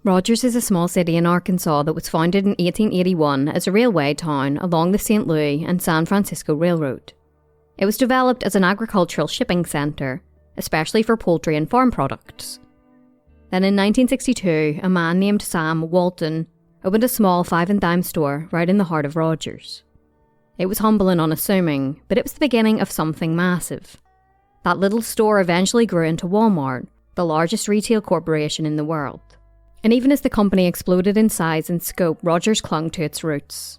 Rogers is a small city in Arkansas that was founded in 1881 as a railway town along the St. Louis and San Francisco Railroad. It was developed as an agricultural shipping centre, especially for poultry and farm products. Then in 1962, a man named Sam Walton opened a small 5-and-dime store right in the heart of Rogers. It was humble and unassuming, but it was the beginning of something massive. That little store eventually grew into Walmart, the largest retail corporation in the world. And even as the company exploded in size and scope, Rogers clung to its roots.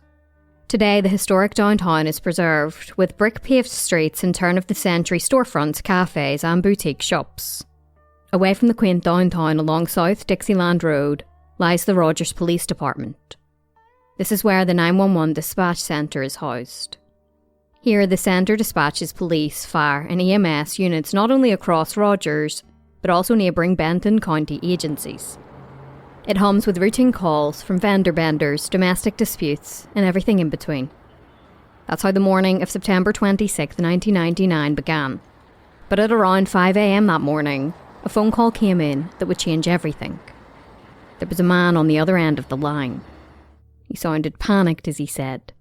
Today, the historic downtown is preserved, with brick-paved streets and turn-of-the-century storefronts, cafes and boutique shops. Away from the quaint downtown along South Dixieland Road lies the Rogers Police Department. This is where the 911 dispatch centre is housed. Here, the centre dispatches police, fire and EMS units not only across Rogers, but also neighbouring Benton County agencies. It hums with routine calls from vendor benders, domestic disputes, and everything in between. That's how the morning of September 26, 1999 began. But at around 5 a.m. that morning, a phone call came in that would change everything. There was a man on the other end of the line. He sounded panicked as he said,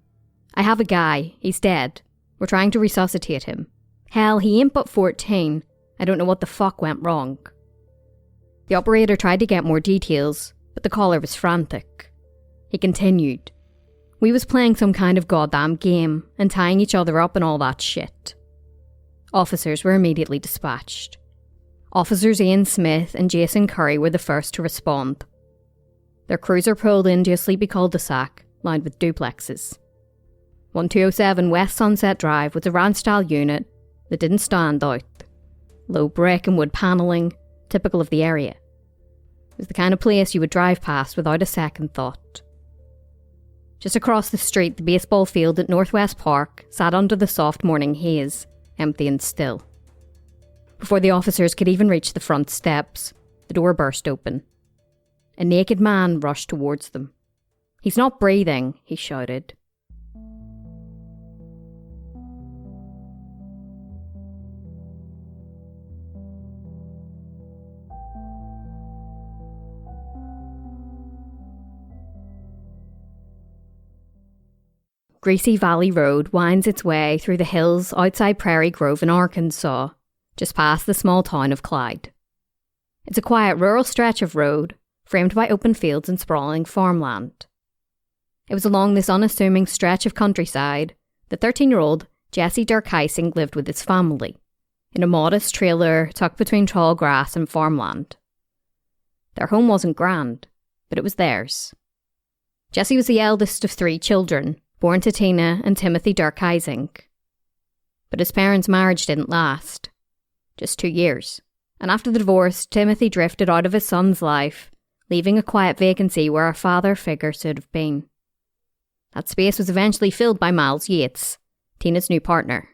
"I have a guy, he's dead. We're trying to resuscitate him. Hell, he ain't but 14. I don't know what the fuck went wrong." The operator tried to get more details, but the caller was frantic. He continued, "We was playing some kind of goddamn game and tying each other up and all that shit." Officers were immediately dispatched. Officers Ian Smith and Jason Curry were the first to respond. Their cruiser pulled into a sleepy cul-de-sac lined with duplexes. 1207 West Sunset Drive was a ranch-style unit that didn't stand out. Low brick and wood panelling, typical of the area. It was the kind of place you would drive past without a second thought. Just across the street, the baseball field at Northwest Park sat under the soft morning haze, empty and still. Before the officers could even reach the front steps, the door burst open. A naked man rushed towards them. "He's not breathing," he shouted. Greasy Valley Road winds its way through the hills outside Prairie Grove in Arkansas, just past the small town of Clyde. It's a quiet rural stretch of road, framed by open fields and sprawling farmland. It was along this unassuming stretch of countryside that 13-year-old Jesse Dirkhising lived with his family, in a modest trailer tucked between tall grass and farmland. Their home wasn't grand, but it was theirs. Jesse was the eldest of 3 children, born to Tina and Timothy Dirkhising. But his parents' marriage didn't last. Just 2 years. And after the divorce, Timothy drifted out of his son's life, leaving a quiet vacancy where a father figure should have been. That space was eventually filled by Miles Yates, Tina's new partner.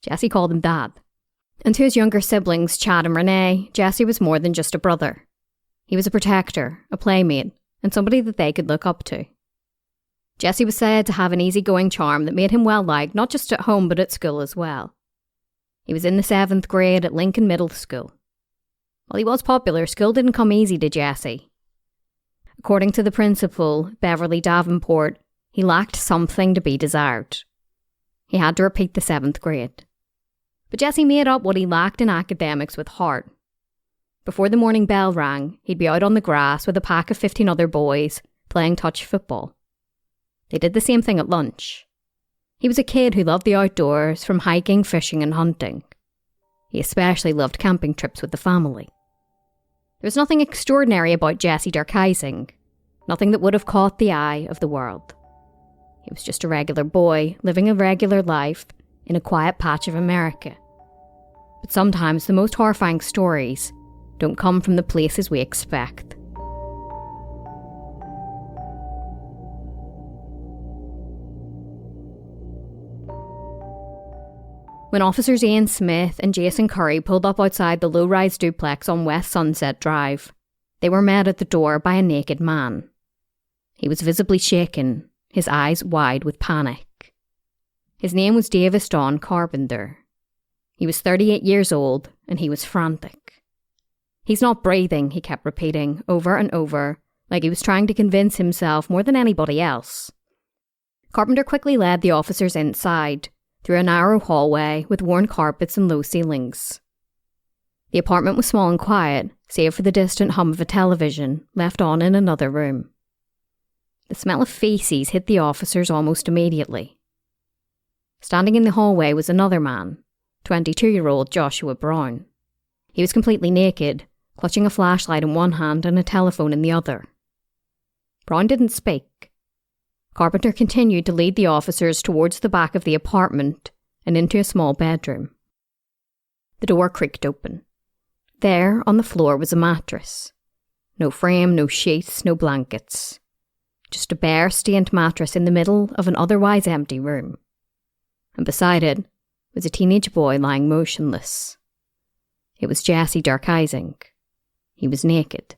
Jesse called him Dad. And to his younger siblings, Chad and Renee, Jesse was more than just a brother. He was a protector, a playmate, and somebody that they could look up to. Jesse was said to have an easygoing charm that made him well-liked, not just at home but at school as well. He was in the 7th grade at Lincoln Middle School. While he was popular, school didn't come easy to Jesse. According to the principal, Beverly Davenport, he lacked something to be desired. He had to repeat the 7th grade. But Jesse made up what he lacked in academics with heart. Before the morning bell rang, he'd be out on the grass with a pack of 15 other boys, playing touch football. They did the same thing at lunch. He was a kid who loved the outdoors, from hiking, fishing and hunting. He especially loved camping trips with the family. There was nothing extraordinary about Jesse Dirkhising, nothing that would have caught the eye of the world. He was just a regular boy, living a regular life in a quiet patch of America. But sometimes the most horrifying stories don't come from the places we expect. When officers Ian Smith and Jason Curry pulled up outside the low-rise duplex on West Sunset Drive, they were met at the door by a naked man. He was visibly shaken, his eyes wide with panic. His name was Davis Don Carpenter. He was 38 years old, and he was frantic. "He's not breathing," he kept repeating over and over, like he was trying to convince himself more than anybody else. Carpenter quickly led the officers inside, through a narrow hallway with worn carpets and low ceilings. The apartment was small and quiet, save for the distant hum of a television left on in another room. The smell of feces hit the officers almost immediately. Standing in the hallway was another man, 22-year-old Joshua Brown. He was completely naked, clutching a flashlight in one hand and a telephone in the other. Brown didn't speak. Carpenter continued to lead the officers towards the back of the apartment and into a small bedroom. The door creaked open. There, on the floor, was a mattress. No frame, no sheets, no blankets. Just a bare, stained mattress in the middle of an otherwise empty room. And beside it was a teenage boy lying motionless. It was Jesse Dirkhising. He was naked.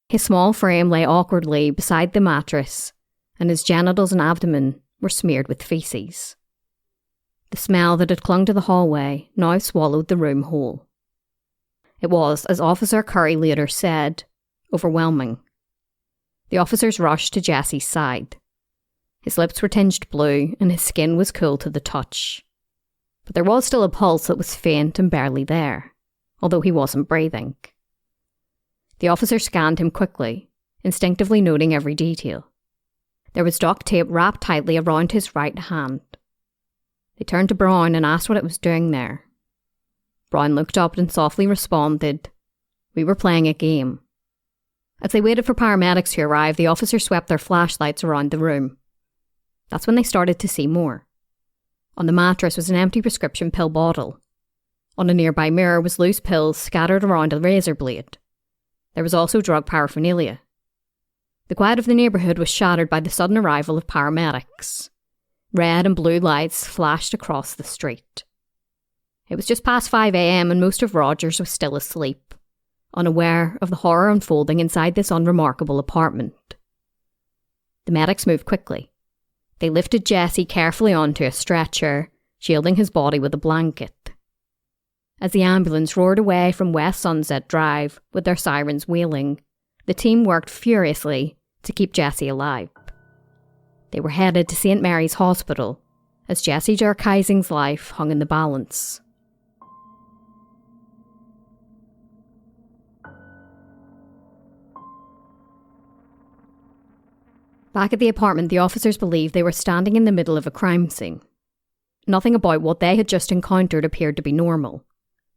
His small frame lay awkwardly beside the mattress, and his genitals and abdomen were smeared with feces. The smell that had clung to the hallway now swallowed the room whole. It was, as Officer Curry later said, overwhelming. The officers rushed to Jesse's side. His lips were tinged blue and his skin was cool to the touch. But there was still a pulse that was faint and barely there, although he wasn't breathing. The officer scanned him quickly, instinctively noting every detail. There was duct tape wrapped tightly around his right hand. They turned to Brown and asked what it was doing there. Brown looked up and softly responded, "We were playing a game." As they waited for paramedics to arrive, the officers swept their flashlights around the room. That's when they started to see more. On the mattress was an empty prescription pill bottle. On a nearby mirror was loose pills scattered around a razor blade. There was also drug paraphernalia. The quiet of the neighbourhood was shattered by the sudden arrival of paramedics. Red and blue lights flashed across the street. It was just past 5 a.m. and most of Rogers was still asleep, unaware of the horror unfolding inside this unremarkable apartment. The medics moved quickly. They lifted Jesse carefully onto a stretcher, shielding his body with a blanket. As the ambulance roared away from West Sunset Drive with their sirens wailing, the team worked furiously to keep Jesse alive. They were headed to St. Mary's Hospital as Jesse Dirkhising's life hung in the balance. Back at the apartment, the officers believed they were standing in the middle of a crime scene. Nothing about what they had just encountered appeared to be normal.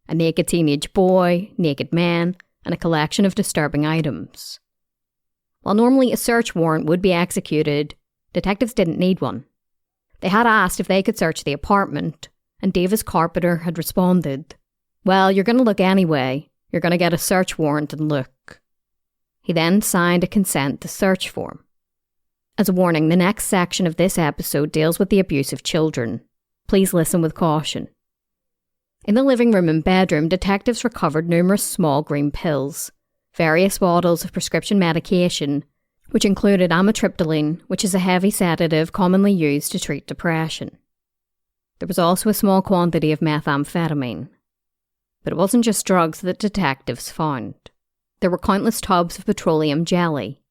A naked teenage boy, naked men, and a collection of disturbing items. While normally a search warrant would be executed, detectives didn't need one. They had asked if they could search the apartment, and Davis Carpenter had responded, "Well, you're going to look anyway. You're going to get a search warrant and look." He then signed a consent to search form. As a warning, the next section of this episode deals with the abuse of children. Please listen with caution. In the living room and bedroom, detectives recovered numerous small green pills, various bottles of prescription medication, which included amitriptyline, which is a heavy sedative commonly used to treat depression. There was also a small quantity of methamphetamine. But it wasn't just drugs that detectives found. There were countless tubs of petroleum jelly.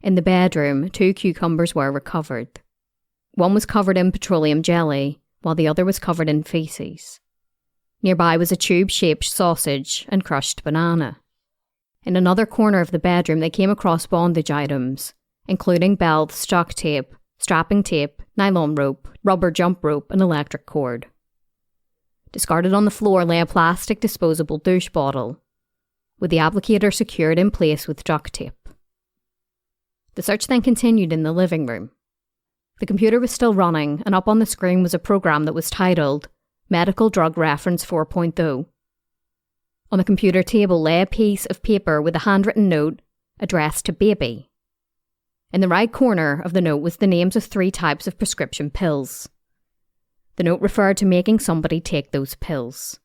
In the bedroom, 2 cucumbers were recovered. One was covered in petroleum jelly, while the other was covered in feces. Nearby was a tube-shaped sausage and crushed banana. In another corner of the bedroom, they came across bondage items, including belts, duct tape, strapping tape, nylon rope, rubber jump rope, and electric cord. Discarded on the floor lay a plastic disposable douche bottle, with the applicator secured in place with duct tape. The search then continued in the living room. The computer was still running, and up on the screen was a program that was titled Medical Drug Reference 4.0. On the computer table lay a piece of paper with a handwritten note addressed to Baby. In the right corner of the note was the names of 3 types of prescription pills. The note referred to making somebody take those pills.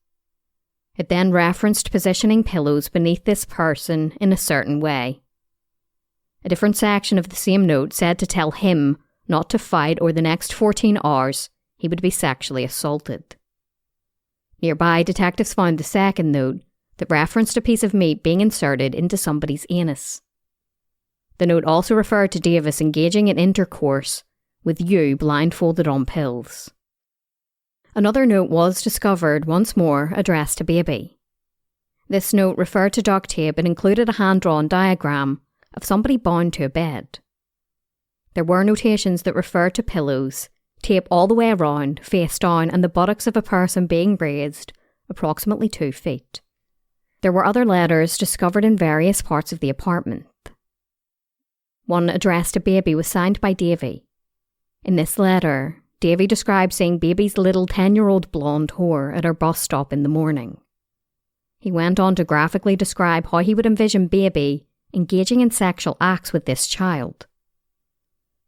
It then referenced positioning pillows beneath this person in a certain way. A different section of the same note said to tell him not to fight or the next 14 hours he would be sexually assaulted. Nearby, detectives found the second note that referenced a piece of meat being inserted into somebody's anus. The note also referred to Davis engaging in intercourse with you blindfolded on pills. Another note was discovered once more addressed to Baby. This note referred to duct tape and included a hand-drawn diagram of somebody bound to a bed. There were notations that referred to pillows, tape all the way around, face down, and the buttocks of a person being raised approximately 2 feet. There were other letters discovered in various parts of the apartment. One addressed to Baby was signed by Davy. In this letter, Davy described seeing Baby's little 10-year-old blonde whore at her bus stop in the morning. He went on to graphically describe how he would envision Baby engaging in sexual acts with this child.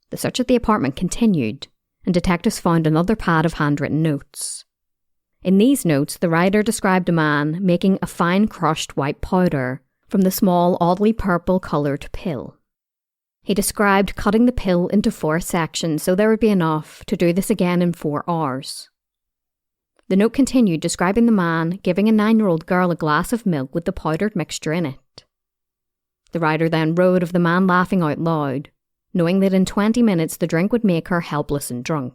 The search of the apartment continued, and detectives found another pad of handwritten notes. In these notes, the writer described a man making a fine crushed white powder from the small, oddly purple-coloured pill. He described cutting the pill into 4 sections so there would be enough to do this again in 4 hours. The note continued describing the man giving a 9-year-old girl a glass of milk with the powdered mixture in it. The writer then wrote of the man laughing out loud, knowing that in 20 minutes the drink would make her helpless and drunk.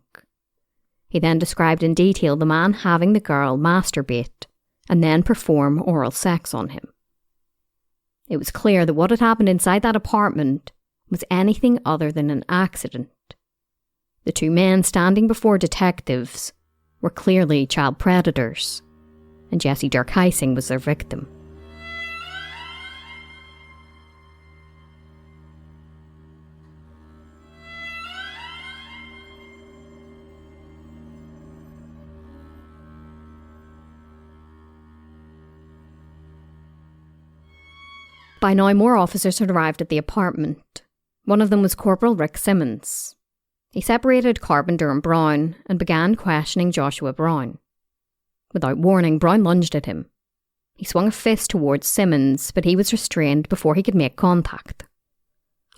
He then described in detail the man having the girl masturbate and then perform oral sex on him. It was clear that what had happened inside that apartment was anything other than an accident. The 2 men standing before detectives were clearly child predators, and Jesse Dirkhising was their victim. By now, more officers had arrived at the apartment. One of them was Corporal Rick Simmons. He separated Carpenter and Brown and began questioning Joshua Brown. Without warning, Brown lunged at him. He swung a fist towards Simmons, but he was restrained before he could make contact.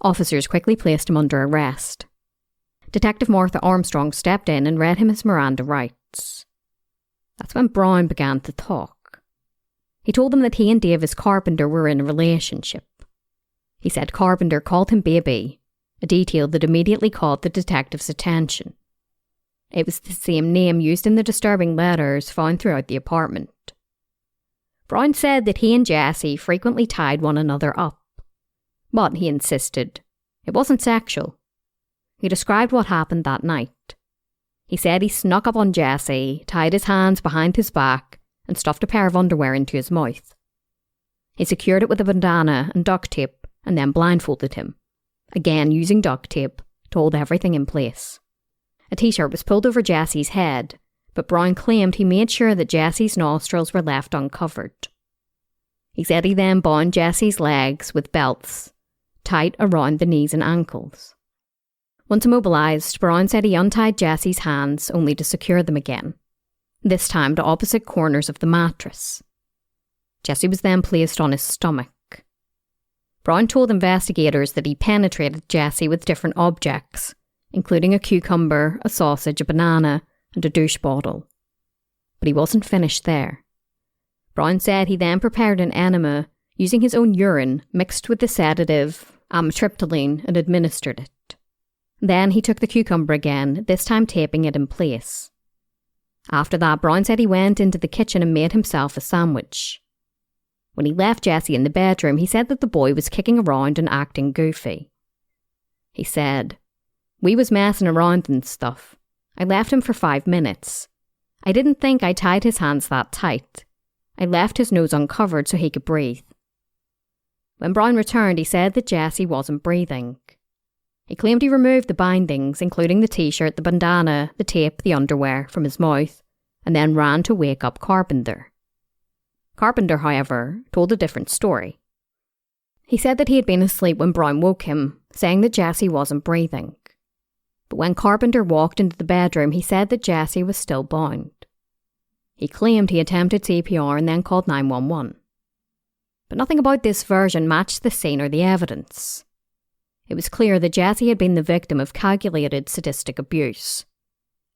Officers quickly placed him under arrest. Detective Martha Armstrong stepped in and read him his Miranda rights. That's when Brown began to talk. He told them that he and Davis Carpenter were in a relationship. He said Carpenter called him Baby, a detail that immediately caught the detective's attention. It was the same name used in the disturbing letters found throughout the apartment. Brown said that he and Jesse frequently tied one another up, but he insisted it wasn't sexual. He described what happened that night. He said he snuck up on Jesse, tied his hands behind his back, and stuffed a pair of underwear into his mouth. He secured it with a bandana and duct tape and then blindfolded him, again using duct tape to hold everything in place. A t-shirt was pulled over Jesse's head, but Brown claimed he made sure that Jesse's nostrils were left uncovered. He said he then bound Jesse's legs with belts, tight around the knees and ankles. Once immobilized, Brown said he untied Jesse's hands only to secure them again, this time to opposite corners of the mattress. Jesse was then placed on his stomach. Brown told investigators that he penetrated Jesse with different objects, including a cucumber, a sausage, a banana, and a douche bottle. But he wasn't finished there. Brown said he then prepared an enema using his own urine mixed with the sedative amitriptyline and administered it. Then he took the cucumber again, this time taping it in place. After that, Brown said he went into the kitchen and made himself a sandwich. When he left Jesse in the bedroom, he said that the boy was kicking around and acting goofy. He said, "We was messing around and stuff. I left him for 5 minutes. I didn't think I tied his hands that tight. I left his nose uncovered so he could breathe." When Brown returned, he said that Jesse wasn't breathing. He claimed he removed the bindings, including the t-shirt, the bandana, the tape, the underwear, from his mouth, and then ran to wake up Carpenter. Carpenter, however, told a different story. He said that he had been asleep when Brown woke him, saying that Jesse wasn't breathing. But when Carpenter walked into the bedroom, he said that Jesse was still bound. He claimed he attempted CPR and then called 911. But nothing about this version matched the scene or the evidence. It was clear that Jesse had been the victim of calculated sadistic abuse.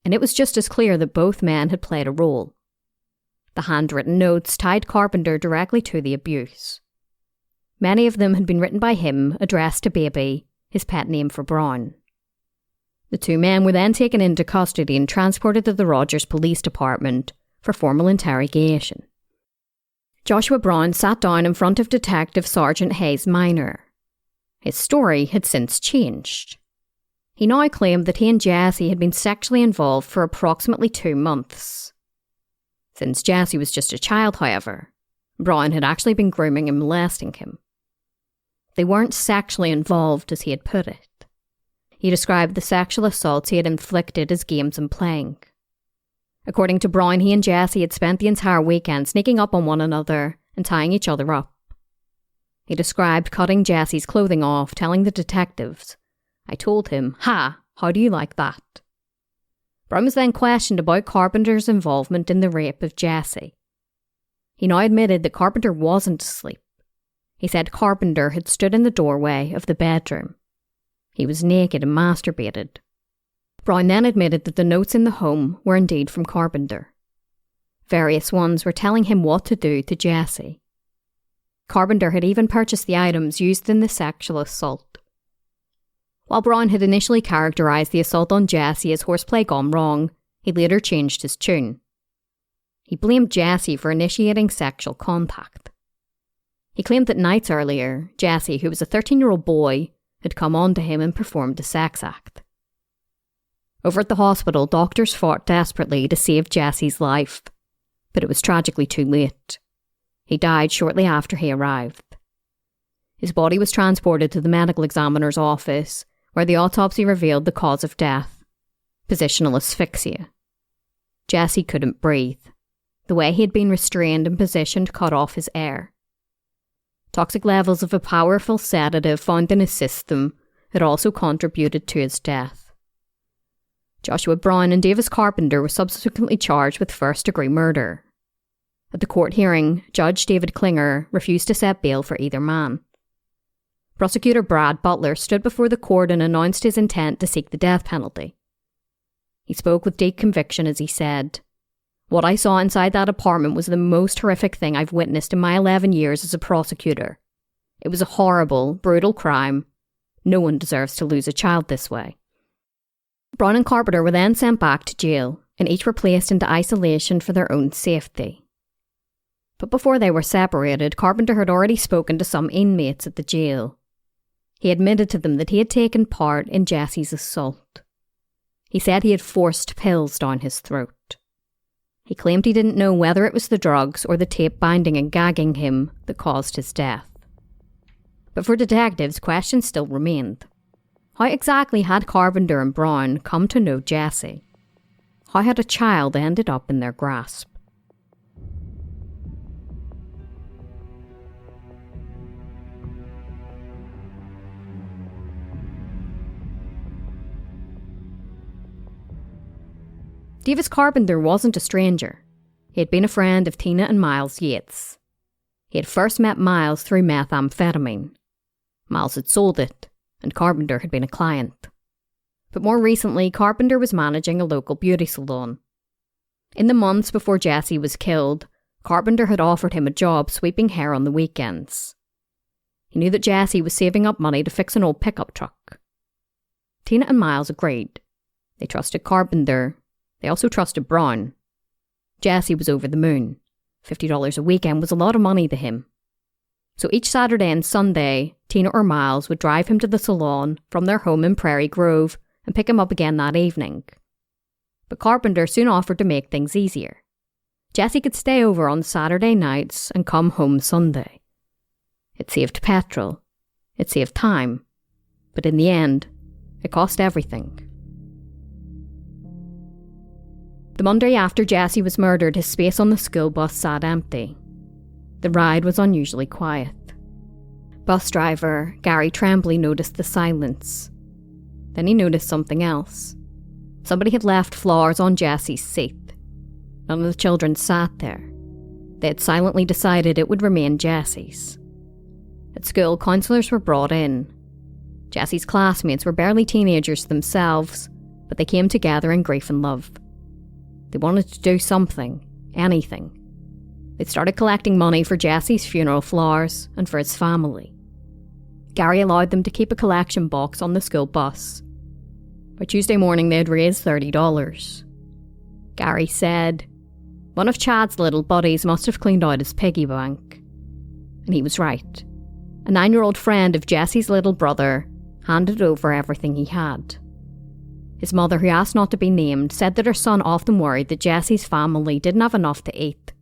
And it was just as clear that both men had played a role. The handwritten notes tied Carpenter directly to the abuse. Many of them had been written by him, addressed to Baby, his pet name for Brown. The two men were then taken into custody and transported to the Rogers Police Department for formal interrogation. Joshua Brown sat down in front of Detective Sergeant Hayes Minor. His story had since changed. He now claimed that he and Jesse had been sexually involved for approximately 2 months. Since Jesse was just a child, however, Brown had actually been grooming and molesting him. They weren't sexually involved, as he had put it. He described the sexual assaults he had inflicted as games and playing. According to Brown, he and Jesse had spent the entire weekend sneaking up on one another and tying each other up. He described cutting Jesse's clothing off, telling the detectives, "I told him, ha, how do you like that?" Brown was then questioned about Carpenter's involvement in the rape of Jesse. He now admitted that Carpenter wasn't asleep. He said Carpenter had stood in the doorway of the bedroom. He was naked and masturbated. Brown then admitted that the notes in the home were indeed from Carpenter. Various ones were telling him what to do to Jesse. Carpenter had even purchased the items used in the sexual assault. While Brown had initially characterised the assault on Jesse as horseplay gone wrong, he later changed his tune. He blamed Jesse for initiating sexual contact. He claimed that nights earlier, Jesse, who was a 13-year-old boy, had come on to him and performed a sex act. Over at the hospital, doctors fought desperately to save Jesse's life, but it was tragically too late. He died shortly after he arrived. His body was transported to the medical examiner's office, where the autopsy revealed the cause of death: positional asphyxia. Jesse couldn't breathe. The way he had been restrained and positioned cut off his air. Toxic levels of a powerful sedative found in his system had also contributed to his death. Joshua Brown and Davis Carpenter were subsequently charged with first-degree murder. At the court hearing, Judge David Klinger refused to set bail for either man. Prosecutor Brad Butler stood before the court and announced his intent to seek the death penalty. He spoke with deep conviction as he said, "What I saw inside that apartment was the most horrific thing I've witnessed in my 11 years as a prosecutor. It was a horrible, brutal crime. No one deserves to lose a child this way." Brown and Carpenter were then sent back to jail, and each were placed into isolation for their own safety. But before they were separated, Carpenter had already spoken to some inmates at the jail. He admitted to them that he had taken part in Jesse's assault. He said he had forced pills down his throat. He claimed he didn't know whether it was the drugs or the tape binding and gagging him that caused his death. But for detectives, questions still remained. How exactly had Carpenter and Brown come to know Jesse? How had a child ended up in their grasp? Davis Carpenter wasn't a stranger. He had been a friend of Tina and Miles Yates. He had first met Miles through methamphetamine. Miles had sold it, and Carpenter had been a client. But more recently, Carpenter was managing a local beauty salon. In the months before Jesse was killed, Carpenter had offered him a job sweeping hair on the weekends. He knew that Jesse was saving up money to fix an old pickup truck. Tina and Miles agreed. They trusted Carpenter. They also trusted Brown. Jesse was over the moon. $50 a weekend was a lot of money to him. So each Saturday and Sunday, Tina or Miles would drive him to the salon from their home in Prairie Grove and pick him up again that evening. But Carpenter soon offered to make things easier. Jesse could stay over on Saturday nights and come home Sunday. It saved petrol. It saved time. But in the end, it cost everything. The Monday after Jesse was murdered, his space on the school bus sat empty. The ride was unusually quiet. Bus driver Gary Tremblay noticed the silence. Then he noticed something else. Somebody had left flowers on Jesse's seat. None of the children sat there. They had silently decided it would remain Jesse's. At school, counsellors were brought in. Jesse's classmates were barely teenagers themselves, but they came together in grief and love. They wanted to do something, anything, They started collecting money for Jesse's funeral flowers and for his family. Gary allowed them to keep a collection box on the school bus. By Tuesday morning, they had raised $30. Gary said, "One of Chad's little buddies must have cleaned out his piggy bank." And he was right. A 9-year-old friend of Jesse's little brother handed over everything he had. His mother, who asked not to be named, said that her son often worried that Jesse's family didn't have enough to eat.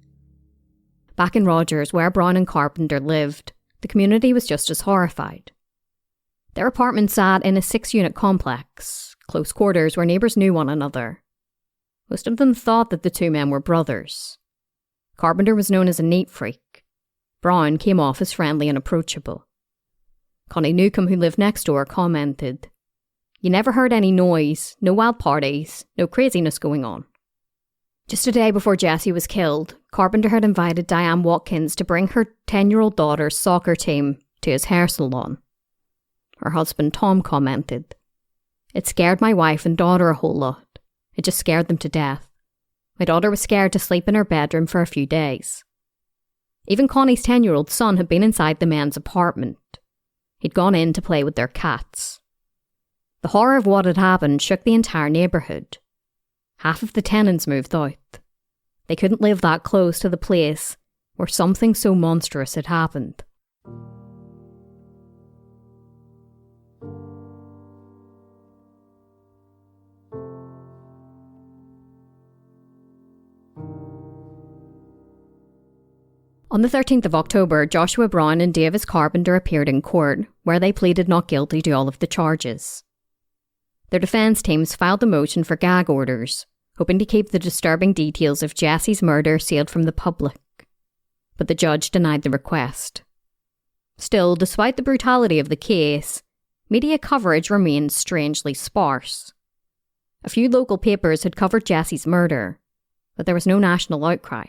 Back in Rogers, where Brown and Carpenter lived, the community was just as horrified. Their apartment sat in a 6-unit complex, close quarters where neighbours knew one another. Most of them thought that the two men were brothers. Carpenter was known as a neat freak. Brown came off as friendly and approachable. Connie Newcomb, who lived next door, commented, "You never heard any noise, no wild parties, no craziness going on." Just a day before Jesse was killed, Carpenter had invited Diane Watkins to bring her 10-year-old daughter's soccer team to his hair salon. Her husband Tom commented, "It scared my wife and daughter a whole lot. It just scared them to death. My daughter was scared to sleep in her bedroom for a few days." Even Connie's 10-year-old son had been inside the men's apartment. He'd gone in to play with their cats. The horror of what had happened shook the entire neighbourhood. Half of the tenants moved out. They couldn't live that close to the place where something so monstrous had happened. On the 13th of October, Joshua Brown and Davis Carpenter appeared in court, where they pleaded not guilty to all of the charges. Their defence teams filed a motion for gag orders, hoping to keep the disturbing details of Jesse's murder sealed from the public. But the judge denied the request. Still, despite the brutality of the case, media coverage remained strangely sparse. A few local papers had covered Jesse's murder, but there was no national outcry.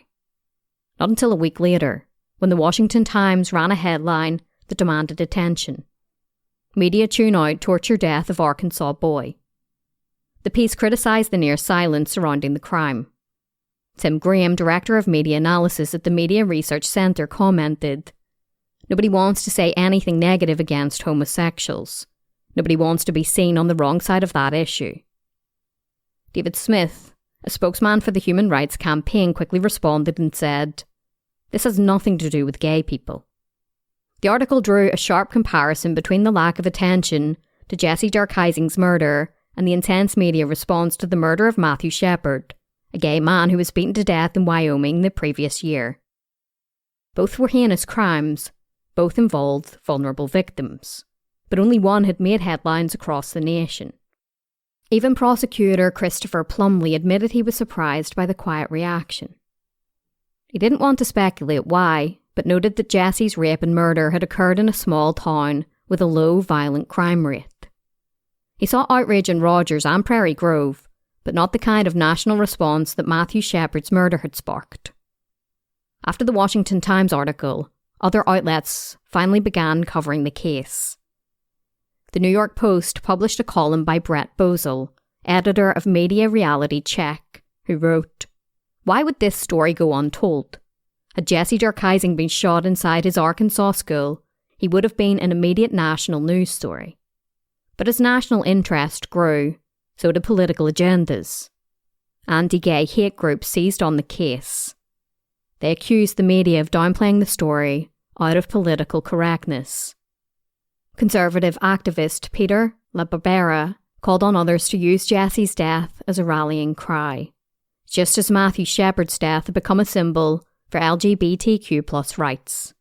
Not until a week later, when the Washington Times ran a headline that demanded attention. "Media tune out torture death of Arkansas boy." The piece criticised the near silence surrounding the crime. Tim Graham, director of media analysis at the Media Research Centre, commented, "Nobody wants to say anything negative against homosexuals. Nobody wants to be seen on the wrong side of that issue." David Smith, a spokesman for the Human Rights Campaign, quickly responded and said, "This has nothing to do with gay people." The article drew a sharp comparison between the lack of attention to Jesse Dirkhising's murder and the intense media response to the murder of Matthew Shepard, a gay man who was beaten to death in Wyoming the previous year. Both were heinous crimes, both involved vulnerable victims, but only one had made headlines across the nation. Even prosecutor Christopher Plumley admitted he was surprised by the quiet reaction. He didn't want to speculate why, but noted that Jesse's rape and murder had occurred in a small town with a low violent crime rate. He saw outrage in Rogers and Prairie Grove, but not the kind of national response that Matthew Shepard's murder had sparked. After the Washington Times article, other outlets finally began covering the case. The New York Post published a column by Brett Bozell, editor of Media Reality Check, who wrote, "Why would this story go untold? Had Jesse Dirkhising been shot inside his Arkansas school, he would have been an immediate national news story. But as national interest grew, so did political agendas. Anti-gay hate groups seized on the case. They accused the media of downplaying the story out of political correctness. Conservative activist Peter LaBarbera called on others to use Jesse's death as a rallying cry, just as Matthew Shepard's death had become a symbol for LGBTQ+ rights.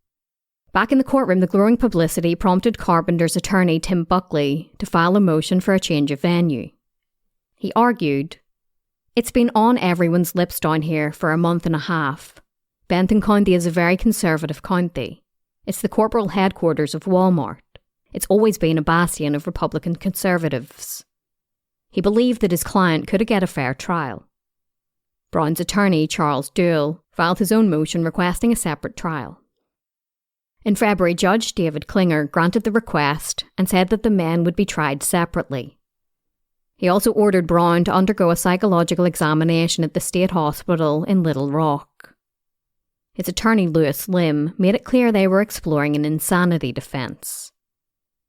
Back in the courtroom, the growing publicity prompted Carpenter's attorney Tim Buckley to file a motion for a change of venue. He argued, "It's been on everyone's lips down here for a month and a half. Benton County is a very conservative county. It's the corporal headquarters of Walmart. It's always been a bastion of Republican conservatives." He believed that his client could get a fair trial. Brown's attorney, Charles Duell, filed his own motion requesting a separate trial. In February, Judge David Klinger granted the request and said that the men would be tried separately. He also ordered Brown to undergo a psychological examination at the state hospital in Little Rock. His attorney Lewis Lim made it clear they were exploring an insanity defence.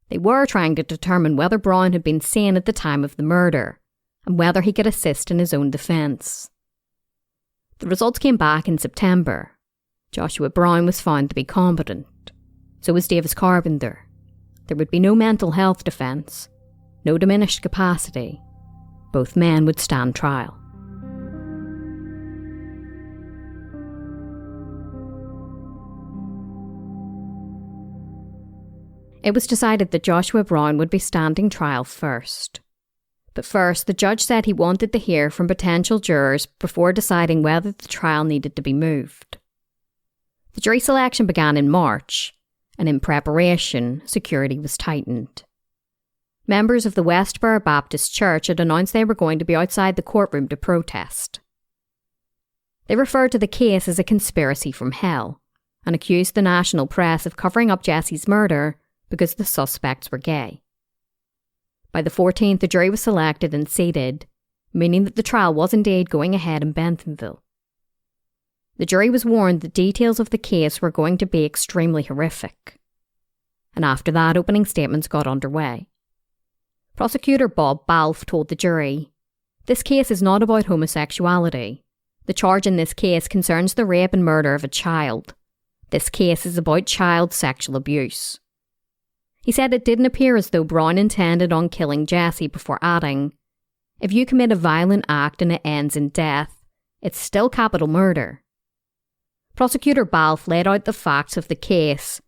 They were trying to determine whether Brown had been sane at the time of the murder, and whether he could assist in his own defence. The results came back in September. Joshua Brown was found to be competent. So was Davis Carpenter. There would be no mental health defence, no diminished capacity. Both men would stand trial. It was decided that Joshua Brown would be standing trial first. But first, the judge said he wanted to hear from potential jurors before deciding whether the trial needed to be moved. The jury selection began in March, and in preparation, security was tightened. Members of the Westboro Baptist Church had announced they were going to be outside the courtroom to protest. They referred to the case as a conspiracy from hell, and accused the national press of covering up Jesse's murder because the suspects were gay. By the 14th, the jury was selected and seated, meaning that the trial was indeed going ahead in Bentonville. The jury was warned that details of the case were going to be extremely horrific. And after that, opening statements got underway. Prosecutor Bob Balfe told the jury, "This case is not about homosexuality. The charge in this case concerns the rape and murder of a child. This case is about child sexual abuse." He said it didn't appear as though Brown intended on killing Jesse before adding, "If you commit a violent act and it ends in death, it's still capital murder." Prosecutor Balfe laid out the facts of the case,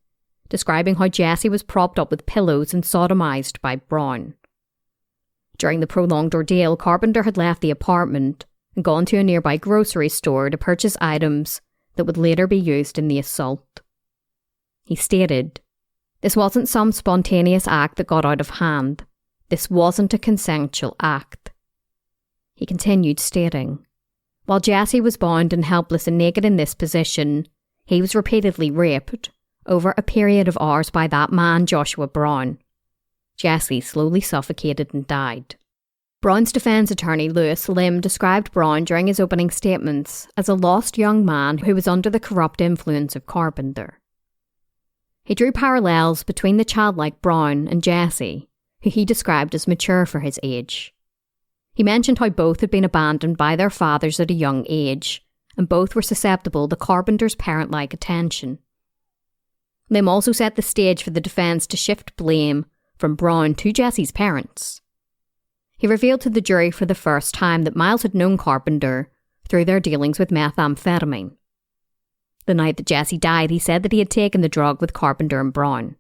describing how Jesse was propped up with pillows and sodomized by Brown. During the prolonged ordeal, Carpenter had left the apartment and gone to a nearby grocery store to purchase items that would later be used in the assault. He stated, "This wasn't some spontaneous act that got out of hand. This wasn't a consensual act." He continued stating, "While Jesse was bound and helpless and naked in this position, he was repeatedly raped over a period of hours by that man, Joshua Brown. Jesse slowly suffocated and died." Brown's defence attorney, Lewis Lim, described Brown during his opening statements as a lost young man who was under the corrupt influence of Carpenter. He drew parallels between the childlike Brown and Jesse, who he described as mature for his age. He mentioned how both had been abandoned by their fathers at a young age, and both were susceptible to Carpenter's parent-like attention. Lim also set the stage for the defence to shift blame from Brown to Jesse's parents. He revealed to the jury for the first time that Miles had known Carpenter through their dealings with methamphetamine. The night that Jesse died, he said that he had taken the drug with Carpenter and Brown.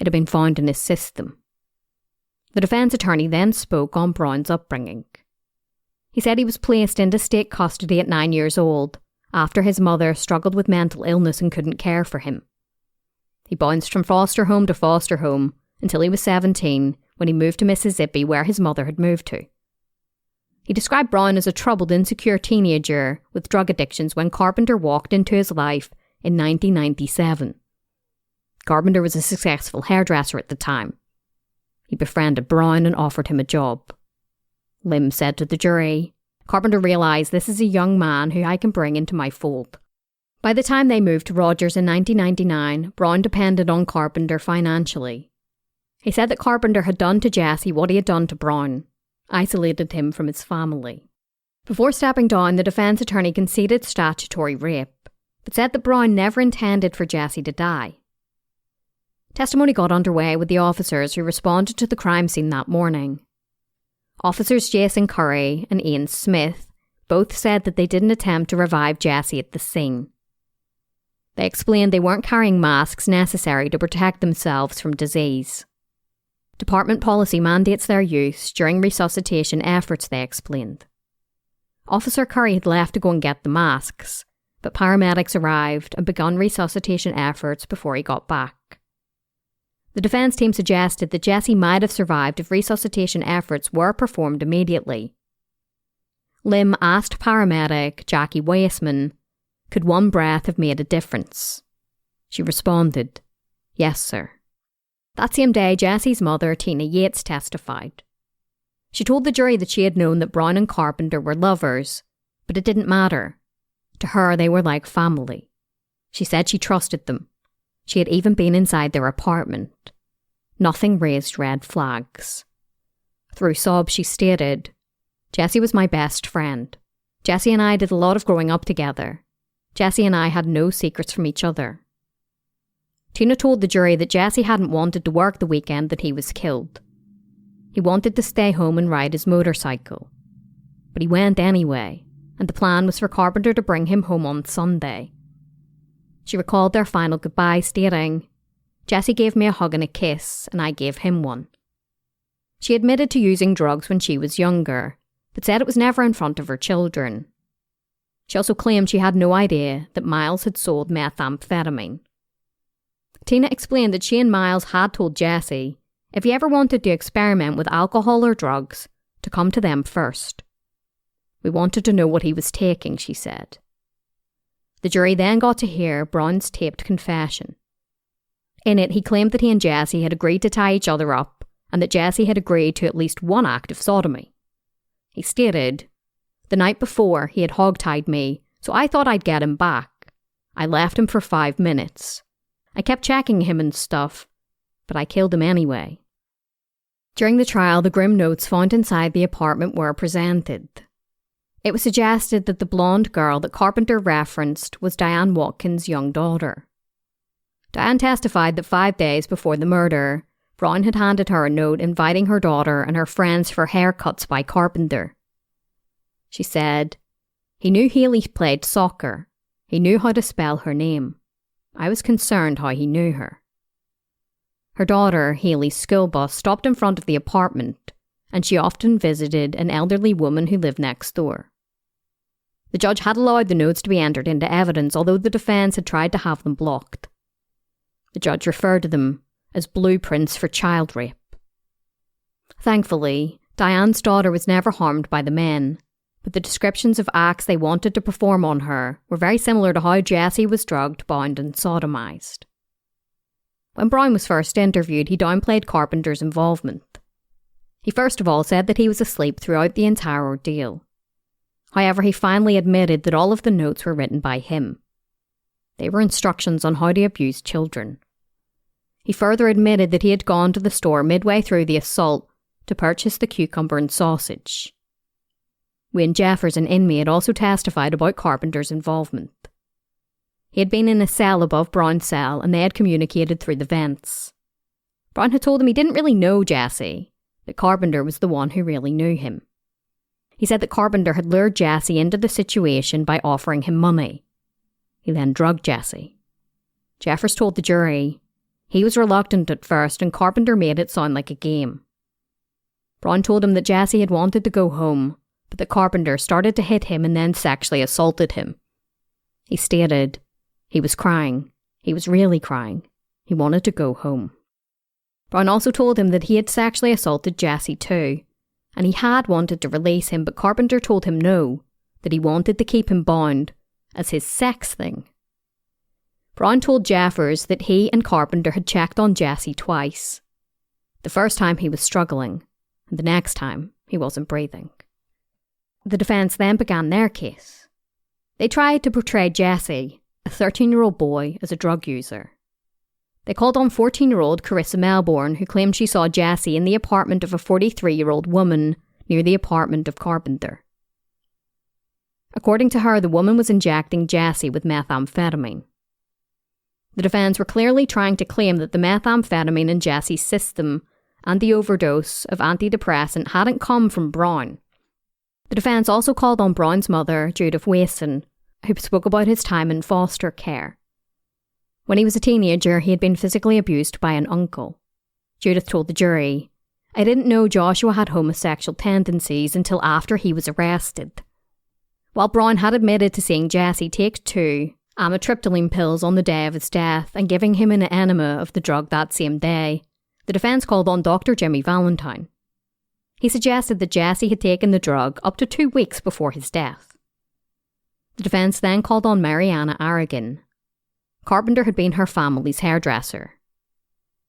It had been found in his system. The defence attorney then spoke on Brown's upbringing. He said he was placed into state custody at 9 years old after his mother struggled with mental illness and couldn't care for him. He bounced from foster home to foster home until he was 17 when he moved to Mississippi, where his mother had moved to. He described Brown as a troubled, insecure teenager with drug addictions when Carpenter walked into his life in 1997. Carpenter was a successful hairdresser at the time. He befriended Brown and offered him a job. Lim said to the jury, "Carpenter realised this is a young man who I can bring into my fold." By the time they moved to Rogers in 1999, Brown depended on Carpenter financially. He said that Carpenter had done to Jesse what he had done to Brown, isolated him from his family. Before stepping down, the defence attorney conceded statutory rape, but said that Brown never intended for Jesse to die. Testimony got underway with the officers who responded to the crime scene that morning. Officers Jason Curry and Ian Smith both said that they didn't attempt to revive Jesse at the scene. They explained they weren't carrying masks necessary to protect themselves from disease. Department policy mandates their use during resuscitation efforts, they explained. Officer Curry had left to go and get the masks, but paramedics arrived and begun resuscitation efforts before he got back. The defence team suggested that Jesse might have survived if resuscitation efforts were performed immediately. Lim asked paramedic Jackie Weissman, "Could one breath have made a difference?" She responded, "Yes, sir." That same day, Jesse's mother, Tina Yates, testified. She told the jury that she had known that Brown and Carpenter were lovers, but it didn't matter. To her, they were like family. She said she trusted them. She had even been inside their apartment. Nothing raised red flags. Through sobs, she stated, "Jesse was my best friend. Jesse and I did a lot of growing up together. Jesse and I had no secrets from each other." Tina told the jury that Jesse hadn't wanted to work the weekend that he was killed. He wanted to stay home and ride his motorcycle. But he went anyway, and the plan was for Carpenter to bring him home on Sunday. She recalled their final goodbye, stating, "Jesse gave me a hug and a kiss, and I gave him one." She admitted to using drugs when she was younger, but said it was never in front of her children. She also claimed she had no idea that Miles had sold methamphetamine. Tina explained that she and Miles had told Jesse, if he ever wanted to experiment with alcohol or drugs, to come to them first. "We wanted to know what he was taking," she said. The jury then got to hear Brown's taped confession. In it, he claimed that he and Jesse had agreed to tie each other up and that Jesse had agreed to at least one act of sodomy. He stated, "The night before, he had hogtied me, so I thought I'd get him back. I left him for 5 minutes. I kept checking him and stuff, but I killed him anyway." During the trial, the grim notes found inside the apartment were presented. It was suggested that the blonde girl that Carpenter referenced was Diane Watkins' young daughter. Diane testified that 5 days before the murder, Brown had handed her a note inviting her daughter and her friends for haircuts by Carpenter. She said, "He knew Haley played soccer. He knew how to spell her name. I was concerned how he knew her." Her daughter, Haley's school bus, stopped in front of the apartment, and she often visited an elderly woman who lived next door. The judge had allowed the notes to be entered into evidence, although the defence had tried to have them blocked. The judge referred to them as blueprints for child rape. Thankfully, Diane's daughter was never harmed by the men, but the descriptions of acts they wanted to perform on her were very similar to how Jesse was drugged, bound and sodomized. When Brown was first interviewed, he downplayed Carpenter's involvement. He first of all said that he was asleep throughout the entire ordeal. However, he finally admitted that all of the notes were written by him. They were instructions on how to abuse children. He further admitted that he had gone to the store midway through the assault to purchase the cucumber and sausage. Wayne Jeffers, an inmate, also testified about Carpenter's involvement. He had been in a cell above Brown's cell and they had communicated through the vents. Brown had told him he didn't really know Jesse, that Carpenter was the one who really knew him. He said that Carpenter had lured Jesse into the situation by offering him money. He then drugged Jesse. Jeffers told the jury, he was reluctant at first and Carpenter made it sound like a game. Brown told him that Jesse had wanted to go home, but that Carpenter started to hit him and then sexually assaulted him. He stated, he was crying. He was really crying. He wanted to go home. Brown also told him that he had sexually assaulted Jesse too, and he had wanted to release him, but Carpenter told him no, that he wanted to keep him bound as his sex thing. Brown told Jeffers that he and Carpenter had checked on Jesse twice. The first time he was struggling, and the next time he wasn't breathing. The defence then began their case. They tried to portray Jesse, a 13-year-old boy, as a drug user. They called on 14-year-old Carissa Melbourne, who claimed she saw Jesse in the apartment of a 43-year-old woman near the apartment of Carpenter. According to her, the woman was injecting Jesse with methamphetamine. The defence were clearly trying to claim that the methamphetamine in Jesse's system and the overdose of antidepressant hadn't come from Brown. The defence also called on Brown's mother, Judith Wason, who spoke about his time in foster care. When he was a teenager, he had been physically abused by an uncle. Judith told the jury, "I didn't know Joshua had homosexual tendencies until after he was arrested." While Brown had admitted to seeing Jesse take 2 amitriptyline pills on the day of his death and giving him an enema of the drug that same day, the defence called on Dr. Jimmy Valentine. He suggested that Jesse had taken the drug up to 2 weeks before his death. The defence then called on Mariana Aragon. Carpenter had been her family's hairdresser.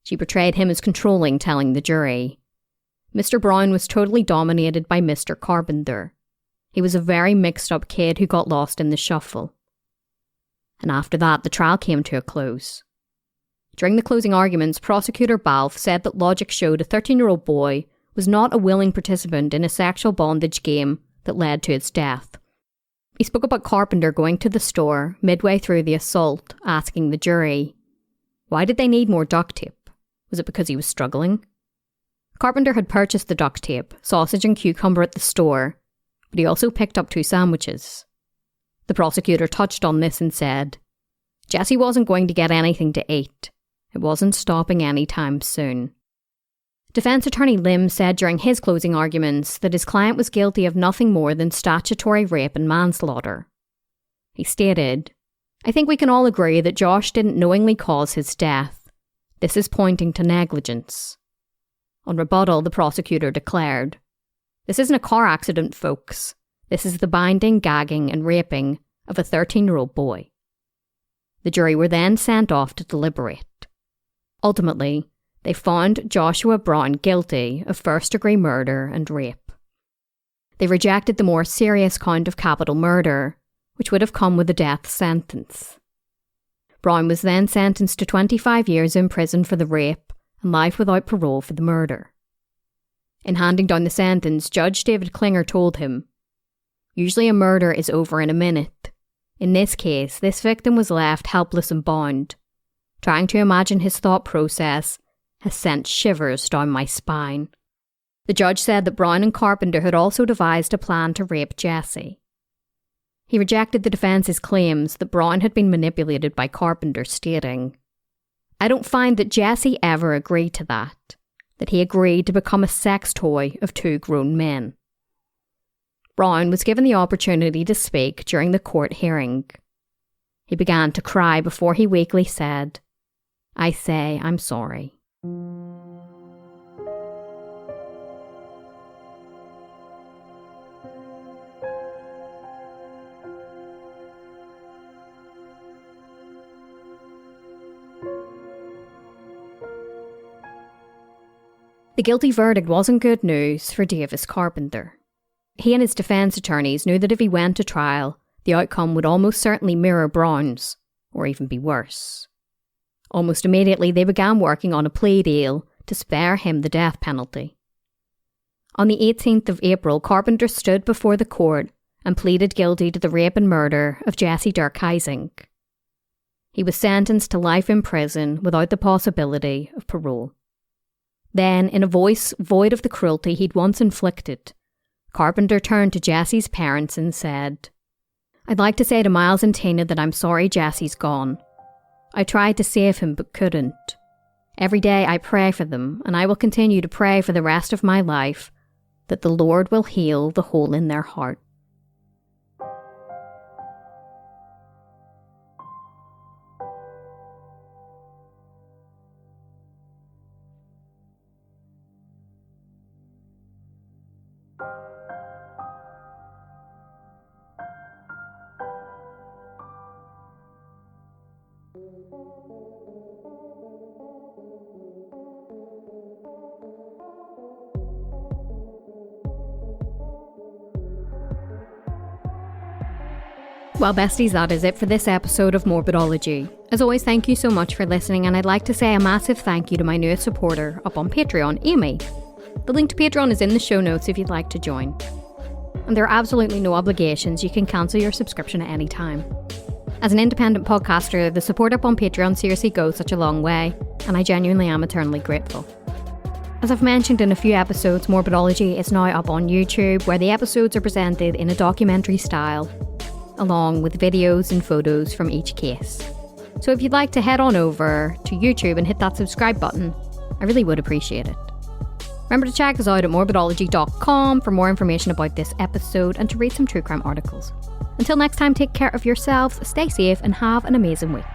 She portrayed him as controlling, telling the jury, "Mr. Brown was totally dominated by Mr. Carpenter. He was a very mixed up kid who got lost in the shuffle." and after that the trial came to a close. During the closing arguments, Prosecutor Balfe said that logic showed a 13-year-old boy was not a willing participant in a sexual bondage game that led to its death. He spoke about Carpenter going to the store midway through the assault, asking the jury, why did they need more duct tape? Was it because he was struggling? Carpenter had purchased the duct tape, sausage and cucumber at the store, but he also picked up 2 sandwiches. The prosecutor touched on this and said, Jesse wasn't going to get anything to eat. It wasn't stopping anytime soon. Defense attorney Lim said during his closing arguments that his client was guilty of nothing more than statutory rape and manslaughter. He stated, I think we can all agree that Josh didn't knowingly cause his death. This is pointing to negligence. On rebuttal, the prosecutor declared, this isn't a car accident, folks. This is the binding, gagging and raping of a 13-year-old boy. The jury were then sent off to deliberate. Ultimately, they found Joshua Brown guilty of first-degree murder and rape. They rejected the more serious count of capital murder, which would have come with a death sentence. Brown was then sentenced to 25 years in prison for the rape and life without parole for the murder. In handing down the sentence, Judge David Klinger told him, usually a murder is over in a minute. In this case, this victim was left helpless and bound. Trying to imagine his thought process has sent shivers down my spine. The judge said that Brown and Carpenter had also devised a plan to rape Jesse. He rejected the defence's claims that Brown had been manipulated by Carpenter, stating, I don't find that Jesse ever agreed to that he agreed to become a sex toy of 2 grown men. Brown was given the opportunity to speak during the court hearing. He began to cry before he weakly said, I say I'm sorry. The guilty verdict wasn't good news for Davis Carpenter. He and his defense attorneys knew that if he went to trial, the outcome would almost certainly mirror Brown's, or even be worse. Almost immediately, they began working on a plea deal to spare him the death penalty. On the 18th of April, Carpenter stood before the court and pleaded guilty to the rape and murder of Jesse Dirkhising. He was sentenced to life in prison without the possibility of parole. Then, in a voice void of the cruelty he'd once inflicted, Carpenter turned to Jesse's parents and said, I'd like to say to Miles and Tina that I'm sorry Jesse's gone. I tried to save him but couldn't. Every day I pray for them, and I will continue to pray for the rest of my life that the Lord will heal the hole in their heart. Well, besties, that is it for this episode of Morbidology. As always, thank you so much for listening, and I'd like to say a massive thank you to my newest supporter up on Patreon, Amy. The link to Patreon is in the show notes if you'd like to join. And there are absolutely no obligations. You can cancel your subscription at any time. As an independent podcaster, the support up on Patreon seriously goes such a long way, and I genuinely am eternally grateful. As I've mentioned in a few episodes, Morbidology is now up on YouTube, where the episodes are presented in a documentary style, along with videos and photos from each case. So if you'd like to head on over to YouTube and hit that subscribe button, I really would appreciate it. Remember to check us out at morbidology.com for more information about this episode and to read some true crime articles. Until next time, take care of yourselves, stay safe, and have an amazing week.